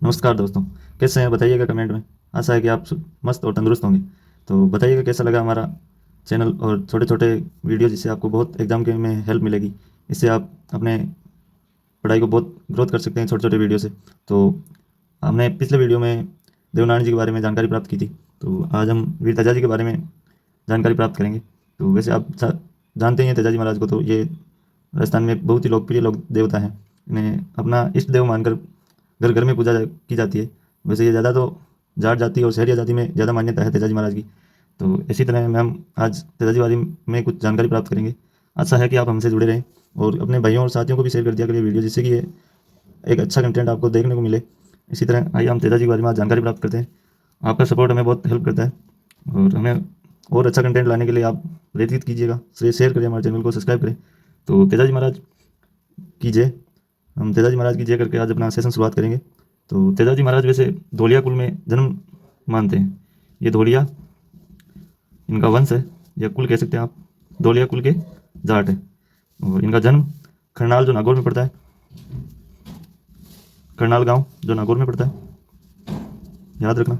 नमस्कार दोस्तों। कैसे हैं बताइएगा कमेंट में। आशा है कि आप मस्त और तंदुरुस्त होंगे। तो बताइएगा कैसा लगा हमारा चैनल और छोटे छोटे वीडियो, जिससे आपको बहुत एग्जाम के में हेल्प मिलेगी। इससे आप अपने पढ़ाई को बहुत ग्रोथ कर सकते हैं छोटे छोटे वीडियो से। तो हमने पिछले वीडियो में देवनारायण जी के बारे में जानकारी प्राप्त की थी। तो आज हम वीर तेजा जी के बारे में जानकारी प्राप्त करेंगे। तो वैसे आप जानते ही हैं तेजा जी महाराज को। तो ये राजस्थान में बहुत ही लोकप्रिय लोक देवता हैं। इन्हें अपना इष्ट देव मानकर घर घर में पूजा की जाती है। वैसे ये ज़्यादा तो जाट जाति और शहरी जाति में ज़्यादा मान्यता है तेजा जी महाराज की। तो इसी तरह हम आज तेजा जी बारे में कुछ जानकारी प्राप्त करेंगे। आशा है कि आप हमसे जुड़े रहें और अपने भाइयों और साथियों को भी शेयर कर दिया करिए वीडियो, जिससे कि ये एक अच्छा कंटेंट आपको देखने को मिले। इसी तरह आइए हम तेजा जी के बारे में आज जानकारी प्राप्त करते हैं। आपका सपोर्ट हमें बहुत हेल्प करता है और हमें और अच्छा कंटेंट लाने के लिए आप प्रेरित कीजिएगा, शेयर करें, हमारे चैनल को सब्सक्राइब करें। तो तेजा जी महाराज की जय। हम तेजा जी महाराज की जय करके आज अपना सेशन शुरुआत करेंगे। तो तेजा जी महाराज वैसे धोलिया कुल में जन्म मानते हैं। ये धोलिया इनका वंश है या कुल कह सकते हैं आप। धोलिया कुल के जाट है और इनका जन्म खरनाल जो नागौर में पड़ता है, करनाल गांव जो नागौर में पड़ता है, याद रखना।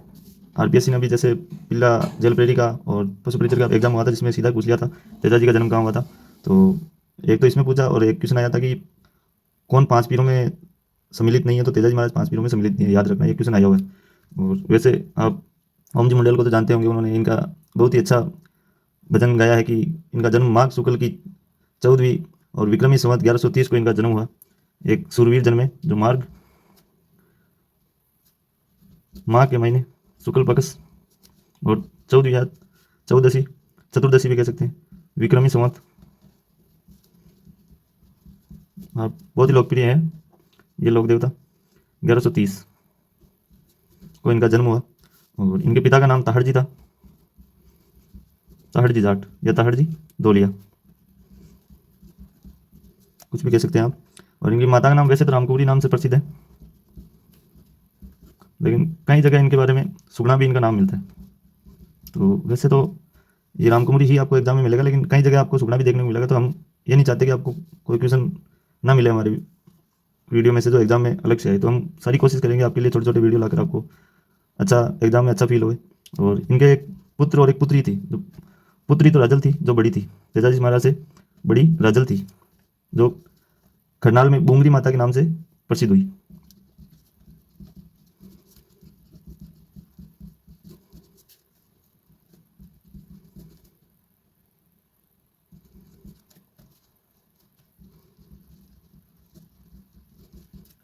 आरपीएससी ने भी जैसे पिल्ला जेल प्रेरी का और पशु परिचर का एग्जाम हुआ था, जिसमें सीधा पूछ लिया था तेजा जी का जन्म कहाँ हुआ था। तो एक तो इसमें पूछा और एक क्वेश्चन आया था कि कौन 5 पीरों में सम्मिलित नहीं है। तो तेजा जी महाराज 5 पीरों में सम्मिलित नहीं है, याद रखना, ये क्वेश्चन आया हुआ है। और वैसे आप ओम जी मंडल को तो जानते होंगे। उन्होंने इनका बहुत ही अच्छा भजन गाया है कि इनका जन्म माघ शुक्ल की 14वीं और विक्रमी संवत 1130 को इनका जन्म हुआ। एक सूरवीर जन्मे जो माघ के महीने शुक्ल पक्ष और 14वीं या चतुर्दशी भी कह सकते हैं, विक्रमी संवत। आप बहुत ही लोकप्रिय हैं ये लोक देवता। 1130 को इनका जन्म हुआ और इनके पिता का नाम ताहड़ जी था। ताहड़ जी जाट या ताहड़ जी धोलिया, कुछ भी कह सकते हैं आप। और इनकी माता का नाम वैसे तो रामकुमारी नाम से प्रसिद्ध है, लेकिन कई जगह इनके बारे में सुगना भी इनका नाम मिलता है। तो वैसे तो ये रामकुमारी ही आपको एग्जाम में मिलेगा, लेकिन कई जगह आपको सुगना भी देखने को मिलेगा। तो हम ये नहीं चाहते कि आपको कोई क्वेश्चन ना मिले हमारे वीडियो में से जो एग्जाम में अलग से आए। तो हम सारी कोशिश करेंगे आपके लिए छोटे छोटे वीडियो लाकर आपको अच्छा एग्जाम में अच्छा फील होए। और इनके एक पुत्र और एक पुत्री थी। जो पुत्री तो राजल थी, जो बड़ी थी, तेजा जी महाराज से बड़ी राजल थी, जो करनाल में बुंगरी माता के नाम से प्रसिद्ध हुई।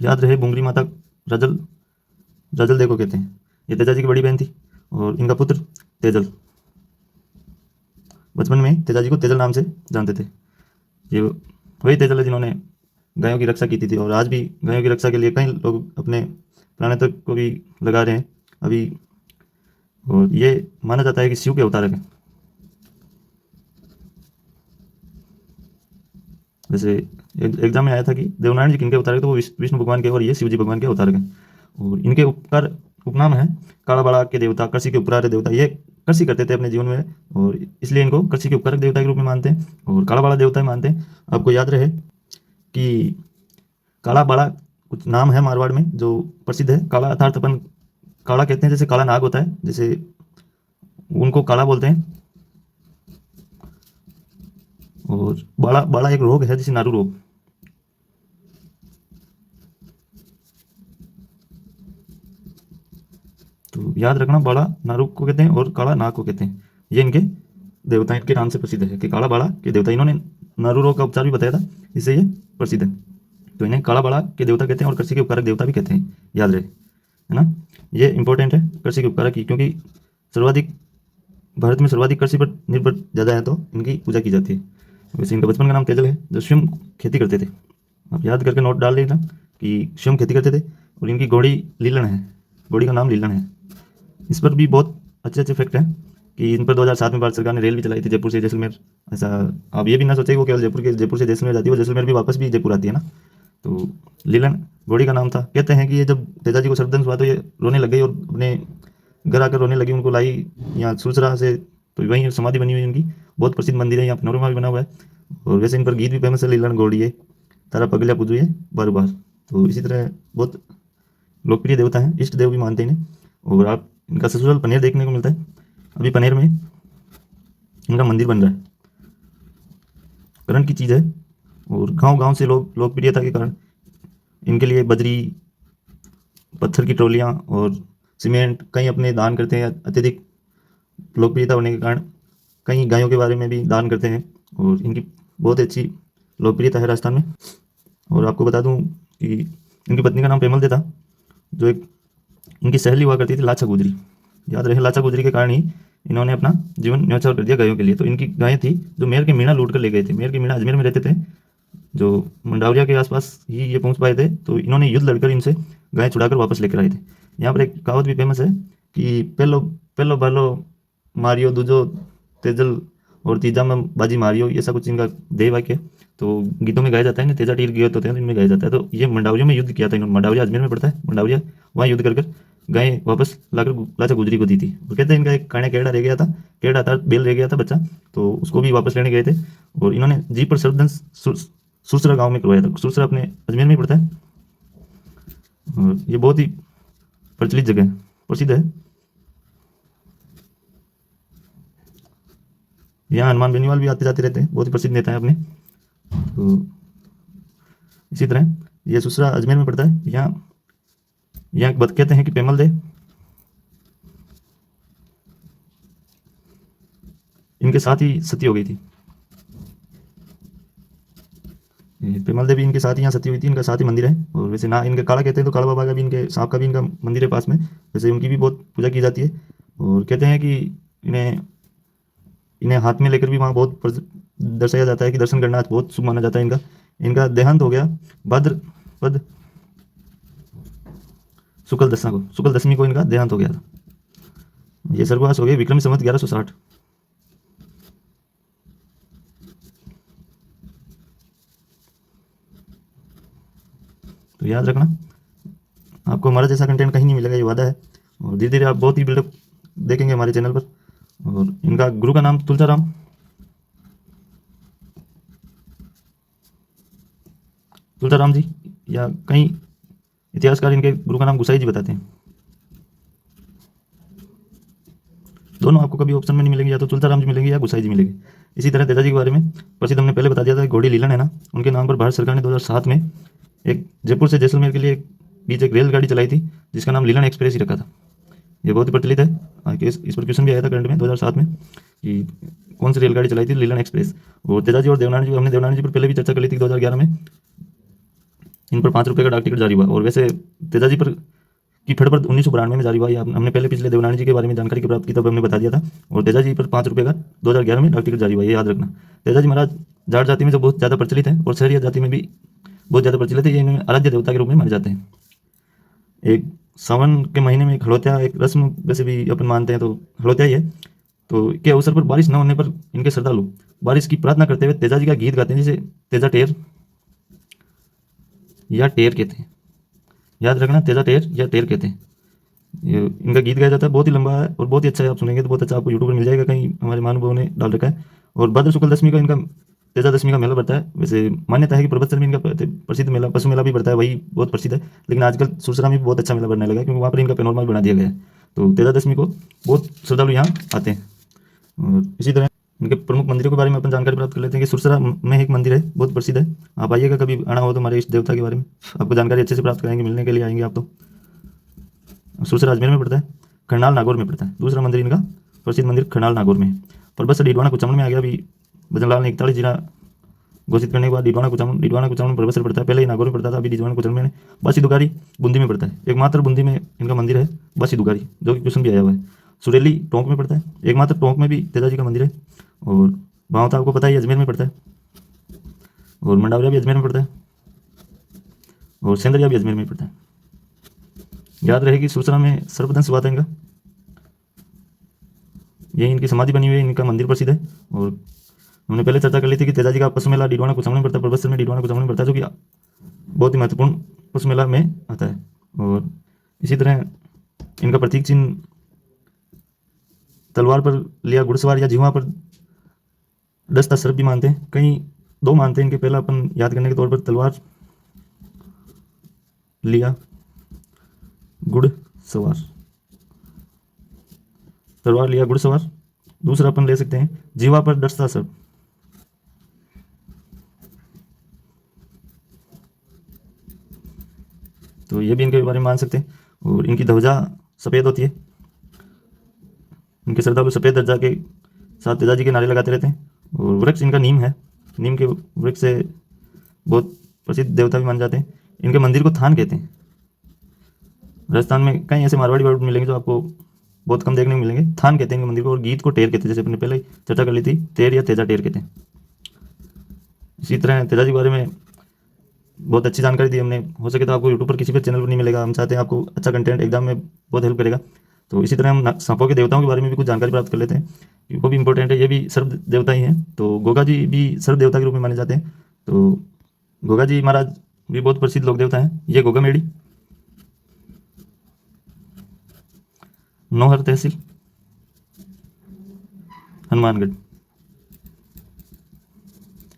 याद रहे, बुंगरी माता राजल राजल देव को कहते हैं। ये तेजा जी की बड़ी बहन थी और इनका पुत्र तेजल। बचपन में तेजा जी को तेजल नाम से जानते थे। ये वही तेजल है जिन्होंने गायों की रक्षा की थी और आज भी गायों की रक्षा के लिए कई लोग अपने प्राण तक को भी लगा रहे हैं अभी। और ये माना जाता है कि शिव के अवतारक हैं। जैसे एग्जाम में आया था कि देवनारायण जी किनके अवतारक, तो वो विष्णु भगवान के और ये शिव जी भगवान के अवतारक हैं। और इनके उपनाम है काला बाड़ा के देवता, कृषि के उपरार्य देवता। ये कृषि करते थे अपने जीवन में और इसलिए इनको कृषि के उपकारक देवता के रूप में मानते हैं और काला बाड़ा देवता मानते हैं। आपको याद रहे कि काला बाड़ा कुछ नाम है मारवाड़ में जो प्रसिद्ध है। काला अर्थात अपन काला कहते हैं, जैसे काला नाग होता है, जैसे उनको काला बोलते हैं। और बाड़ा बाड़ा एक रोग है, जैसे नारू रोग। तो याद रखना, बाड़ा नारू को कहते हैं और काला नाग को कहते हैं। ये इनके देवता इनके नाम से प्रसिद्ध है कि काला बाड़ा के देवता। इन्होंने नारू रोग का उपचार भी बताया था, इससे ये प्रसिद्ध है। तो इन्हें काला बाड़ा के देवता कहते हैं और कृषि के उपकारक देवता भी कहते हैं, याद रहे, है ना। ये इंपॉर्टेंट है कृषि के उपकारक की, क्योंकि सर्वाधिक भारत में सर्वाधिक कृषि पर निर्भर ज़्यादा है, तो इनकी पूजा की जाती है। वैसे इनका बचपन का नाम तेजल है, जो स्वयं खेती करते थे। आप याद करके नोट डाल लेना कि स्वयं खेती करते थे। और इनकी घोड़ी लीलन है, घोड़ी का नाम लीलन है। इस पर भी बहुत अच्छे अच्छे फैक्ट हैं कि इन पर 2007 में भारत सरकार ने रेल भी चलाई थी, जयपुर से जैसलमेर। ऐसा आप ये भी ना सोचे कि वो केवल जयपुर से जैसलमेर जाती है, वो जैसलमेर भी वापस भी जयपुर आती है ना। तो लीलन घोड़ी का नाम था। कहते हैं कि ये जब तेजा जी को सर्पदंश हुआ तो ये रोने लग गई और अपने घर आकर रोने लगी। उनको लाई यहाँ सुरसरा से, तो वहीं समाधि बनी हुई उनकी। बहुत प्रसिद्ध मंदिर है, यहाँ पनोरमा भी बना हुआ है। और वैसे इन पर गीत भी फेमस है, लीलन घोड़ी है तारा पगलिया पुजू है बार बार। तो इसी तरह बहुत लोकप्रिय देवता हैं, इष्ट देव भी मानते हैं इन्हें। और आप इनका ससुराल पनेर देखने को मिलता है। अभी पनेर में इनका मंदिर बन रहा है, करण की चीज़ है। और गांव गांव से लोग लोकप्रियता के कारण इनके लिए बजरी, पत्थर की ट्रॉलियाँ और सीमेंट कहीं अपने दान करते हैं। अत्यधिक लोकप्रियता होने के कारण कई गायों के बारे में भी दान करते हैं और इनकी बहुत अच्छी लोकप्रियता है राजस्थान में। और आपको बता दूं कि इनकी पत्नी का नाम पेमल था, जो एक इनकी सहेली हुआ करती थी लाचा गुजरी। याद रहे, लाचा गुजरी के कारण ही इन्होंने अपना जीवन न्यौछावर कर दिया गायों के लिए। तो इनकी गायें थी जो मेयर के मीणा लूट कर ले गए थे। मेयर के मीणा अजमेर में रहते थे, जो मंडावरिया के आसपास ही ये पहुंच पाए थे। तो इन्होंने युद्ध लड़कर इनसे गायें छुड़ाकर वापस लेकर आए थे। यहाँ पर एक कहावत भी फेमस है कि पहलो पहलो बालो मारियो, दूजो तेजल और तीजा में बाजी मारियो, ऐसा कुछ इनका देह वाक्य है। तो गीतों में गाया जाता है ना, तेजा टीर गिरत होते हैं तो इनमें गाया जाता है। तो ये मंडावरिया में युद्ध किया था इन्होंने। मंडावरिया अजमेर में पड़ता है, मंडावरिया, वहाँ युद्ध कर गायें वापस लाकर लाचा गुजरी को दी थी। वो कहते हैं इनका एक काने केड़ा रह गया था, केड़ा था, बेल रह गया था बच्चा, तो उसको भी वापस लेने गए थे। और इन्होंने जी पर सर्वधन सुरसरा गांव में करवाया था। सुरसरा अपने अजमेर में ही पड़ता है और ये बहुत ही प्रचलित जगह प्रसिद्ध है। यहाँ हनुमान बेनीवाल भी आते जाते रहते हैं, बहुत ही प्रसिद्ध नेता है अपने। तो इसी तरह ये सुसरा अजमेर में पड़ता है। यहाँ यहाँ कहते हैं कि पेमल दे इनके साथ ही सती हो गई थी। पेमल देवी इनके साथ ही यहाँ सती हुई थी। इनका साथ ही मंदिर है। और वैसे ना इनके काला कहते हैं तो काला बाबा का भी, इनके सांप का भी इनका मंदिर है पास में। वैसे उनकी भी बहुत पूजा की जाती है। और कहते हैं कि इन्हें इन्हें हाथ में लेकर भी वहाँ बहुत दर्शाया जाता है कि दर्शन करना बहुत शुभ माना जाता है। इनका देहांत हो गया भाद्रपद शुक्ल दशमी को इनका देहांत हो गया था। ये स्वर्गवास हो गए विक्रमी संवत 1160। तो याद रखना, आपको हमारा जैसा कंटेंट कहीं नहीं मिलेगा, ये वादा है। और धीरे धीरे आप बहुत ही बिल्डअप देखेंगे हमारे चैनल पर। और इनका गुरु का नाम तुलसाराम जी, या कई इतिहासकार इनके गुरु का नाम गुसाई जी बताते हैं। दोनों आपको कभी ऑप्शन में नहीं मिलेंगे, या तो तुलसाराम जी मिलेंगे या गुसाई जी मिलेंगे। इसी तरह तेजा जी के बारे में प्रसिद्ध हमने पहले बता दिया था, घोड़ी लीलन है ना, उनके नाम पर भारत सरकार ने 2007 में एक जयपुर से जैसलमेर के लिए बीच एक रेलगाड़ी चलाई थी, जिसका नाम लीलन एक्सप्रेस ही रखा था। ये बहुत ही प्रचलित है। इस पर क्वेश्चन भी आया था करंट में 2007 में कि कौन सी रेलगाड़ी चलाई थी, लीलन एक्सप्रेस। और तेजा जी और देवनारायण जी, हमने देवनारायण जी पर पहले भी चर्चा कर ली थी 2011 में। इन पर 5 रुपये का डाक टिकट जारी हुआ। और वैसे तेजा जी पर की फट पर 1992 में जारी हुआ। हमने पहले पिछले देवनारायण जी के बारे में जानकारी की प्राप्त की, तब हमने बता दिया था। और तेजा जी पर 5 रुपये का 2011 में डाक टिकट जारी हुआ, ये याद रखना। तेजा जी महाराज जाट जाति में जो बहुत ज़्यादा प्रचलित है, और शहरी जाति में भी बहुत ज़्यादा प्रचलित है। ये इन्हें आराध्य देवता के रूप में माने जाते हैं। एक सावन के महीने में एक हड़ौतिया, एक रस्म वैसे भी अपन मानते हैं, तो हड़ौतिया ही है। तो के अवसर पर बारिश न होने पर इनके श्रद्धालु बारिश की प्रार्थना करते हुए तेजा जी का गीत गाते हैं, जिसे तेजा टेर या टेर कहते हैं। याद रखना, तेजा टेर या टेर कहते हैं। ये इनका गीत गाया जाता है, बहुत ही लंबा है और बहुत ही अच्छा है। आप सुनेंगे तो बहुत अच्छा आपको यूट्यूब पर मिल जाएगा, कहीं हमारे महानुभावों ने डाल रखा है। और भाद्र शुक्ल दशमी का इनका तेजा दशमी का मेला बढ़ता है। वैसे मान्यता है कि प्रभत्सर में इनका प्रसिद्ध मेला पशु मेला भी बढ़ता है, वही बहुत प्रसिद्ध है। लेकिन आजकल सुरसरा में भी बहुत अच्छा मेला बढ़ने लगा है, क्योंकि वहाँ पर इनका पेनोरमा भी बना दिया गया है। तो तेजा दशमी को बहुत श्रद्धालु यहाँ आते हैं। और इसी तरह इनके प्रमुख मंदिरों के बारे में अपन जानकारी प्राप्त कर लेते हैं कि सुरसरा में एक मंदिर है, बहुत प्रसिद्ध है। आप आइएगा, कभी आना हो तो हमारे इष्ट देवता के बारे में आपको जानकारी अच्छे से प्राप्त कराएंगे। मिलने के लिए आएंगे आप तो। सुरसरा अजमेर में पड़ता है, खरनाल नागौर में पड़ता है। दूसरा मंदिर इनका प्रसिद्ध मंदिर खरनाल नागौर में है। परबत से डीडवाना कुचामन में आ गया। अभी भजनलाल ने 41 जिला घोषित करने के बाद डीडवाना कुचामन परबत से पड़ता है। पहले ही नागौर में पड़ता था, अभी डीडवाना कुचामन में। बासी दुगारी बूंदी में पड़ता है। एकमात्र बूंदी में इनका मंदिर है बासी दुगारी, जो कि क्वेश्चन भी आया हुआ है। सुरेली टोंक में पड़ता है। एकमात्र टोंक में भी तेजा जी का मंदिर है। और भावता आपको पता ही अजमेर में पड़ता है। और मंडावरिया भी अजमेर में पड़ता है। और सेंदरिया भी अजमेर में पड़ता है। याद रहे कि सुरसरा में सर्वदंश हुआ था इनका, यही इनकी समाधि बनी हुई है। इनका मंदिर प्रसिद्ध है। और हमने पहले चर्चा कर ली थी कि तेजा जी का पशु मेला डीडवाना कुचामन में पड़ता है, परबत्सर में डीडवाना कुचामन में पड़ता है, जो कि बहुत ही महत्वपूर्ण पशु मेला में आता है। और इसी तरह इनका प्रतीक चिन्ह तलवार पर लिया घुड़सवार या जीवा पर दस्ता सर्प भी मानते हैं, कहीं 2 मानते हैं इनके। पहला अपन याद करने के तौर पर तलवार लिया घुड़सवार, तलवार लिया घुड़सवार। दूसरा अपन ले सकते हैं जीवा पर डसता सर्प, तो ये भी इनके बारे में मान सकते हैं। और इनकी ध्वजा सफ़ेद होती है, इनके श्रद्धालु सफ़ेद ध्वजा के साथ तेजाजी के नारे लगाते रहते हैं। और वृक्ष इनका नीम है, नीम के वृक्ष से बहुत प्रसिद्ध देवता भी माने जाते हैं। इनके मंदिर को थान कहते हैं। राजस्थान में कई ऐसे मारवाड़ी वर्ड मिलेंगे जो आपको बहुत कम देखने को मिलेंगे। थान कहते हैं इनके मंदिर को। और गीत को टेर कहते हैं, जैसे अपने पहले ही चर्चा कर ली थी, तेर या तेजा टेर कहते हैं। इसी तरह तेजाजी के बारे में बहुत अच्छी जानकारी दी हमने। हो सके तो आपको यूट्यूब पर किसी भी चैनल पर नहीं मिलेगा। हम चाहते हैं आपको अच्छा कंटेंट एग्जाम में बहुत हेल्प करेगा। तो इसी तरह हम सांपों के देवताओं के बारे में भी कुछ जानकारी प्राप्त कर लेते हैं, वो भी इंपॉर्टेंट है। ये भी सर्व देवता ही हैं। तो गोगा जी भी सर्व देवता के रूप में माने जाते हैं। तो गोगा जी महाराज भी बहुत प्रसिद्ध लोक देवता हैं। ये गोगा मेड़ी, नौहर तहसील, हनुमानगढ़,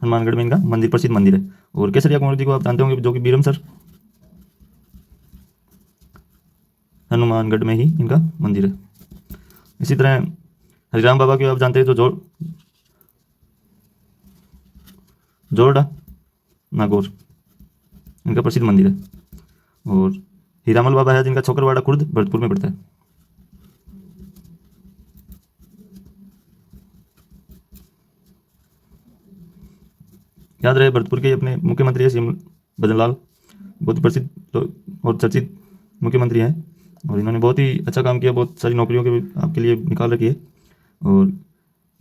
हनुमानगढ़ में इनका मंदिर प्रसिद्ध मंदिर है। और केसरिया कुंवर जी को आप जानते होंगे, जो कि बीरमसर, हनुमानगढ़ में ही इनका मंदिर है। इसी तरह हरिराम बाबा को आप जानते हैं, जो जोरडा नागौर, इनका प्रसिद्ध मंदिर है। और हीरामल बाबा है, जिनका छोकरवाड़ा खुर्द भरतपुर में पड़ता है। याद रहे, भरतपुर के अपने मुख्यमंत्री है सीएम भजनलाल, बहुत प्रसिद्ध और चर्चित मुख्यमंत्री हैं। और इन्होंने बहुत ही अच्छा काम किया, बहुत सारी नौकरियों के आपके लिए निकाल रखी है। और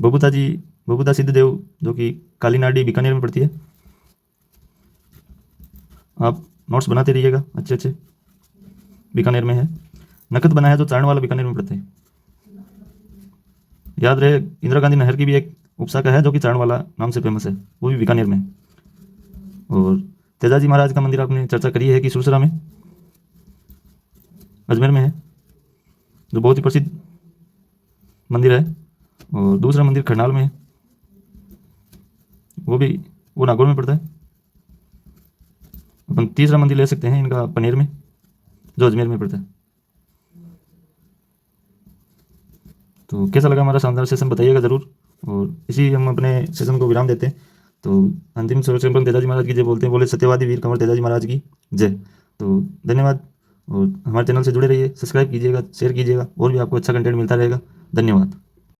बबूता जी, बबूता सिद्धदेव, जो कि कालीनाडी बीकानेर में पड़ती है। आप नोट्स बनाते रहिएगा अच्छे अच्छे। बीकानेर में है। नकद बना है, जो चारणवाला बीकानेर में पड़ता है। याद रहे, इंदिरा गांधी नहर की भी एक उपशाखा है, जो कि चारणवाला नाम से फेमस है, वो भी बीकानेर में। और तेजाजी महाराज का मंदिर आपने चर्चा करी है कि सुरसरा में, अजमेर में है, जो बहुत ही प्रसिद्ध मंदिर है। और दूसरा मंदिर खरनाल में है, वो नागौर में पड़ता है। अपन तीसरा मंदिर ले सकते हैं इनका पनेर में, जो अजमेर में पड़ता है। तो कैसा लगा हमारा शानदार सेशन, बताइएगा ज़रूर। और इसी हम अपने सेशन को विराम देते हैं। तो अंतिम स्वरूप तेजाजी महाराज की जय बोलते हैं। बोले सत्यवादी वीर कंवर तेजाजी महाराज की जय। तो धन्यवाद। और हमारे चैनल से जुड़े रहिए, सब्सक्राइब कीजिएगा, शेयर कीजिएगा, और भी आपको अच्छा कंटेंट मिलता रहेगा। धन्यवाद।